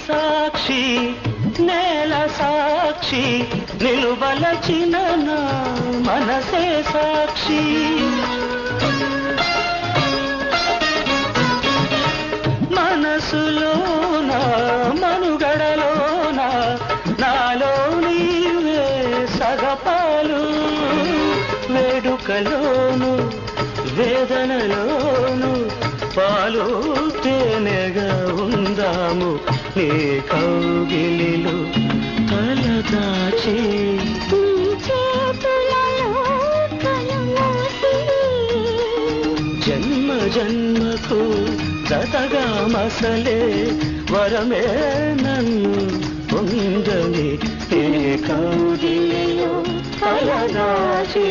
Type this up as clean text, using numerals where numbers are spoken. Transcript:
సాక్షి నేల సాక్షి నిలువలచిన నా మనసే సాక్షి మనసులోన మనుగడలోన నాలో నీవే సగపాలు వేడుకలోను వేదనలోను పాలు తేనెగా ఉందాము నీ కౌగిలిలో తలదాచి జన్మ జన్మకు జతగా మసలే వరమే నన్ను పొందని నీ కౌగిలిలో తలదాచి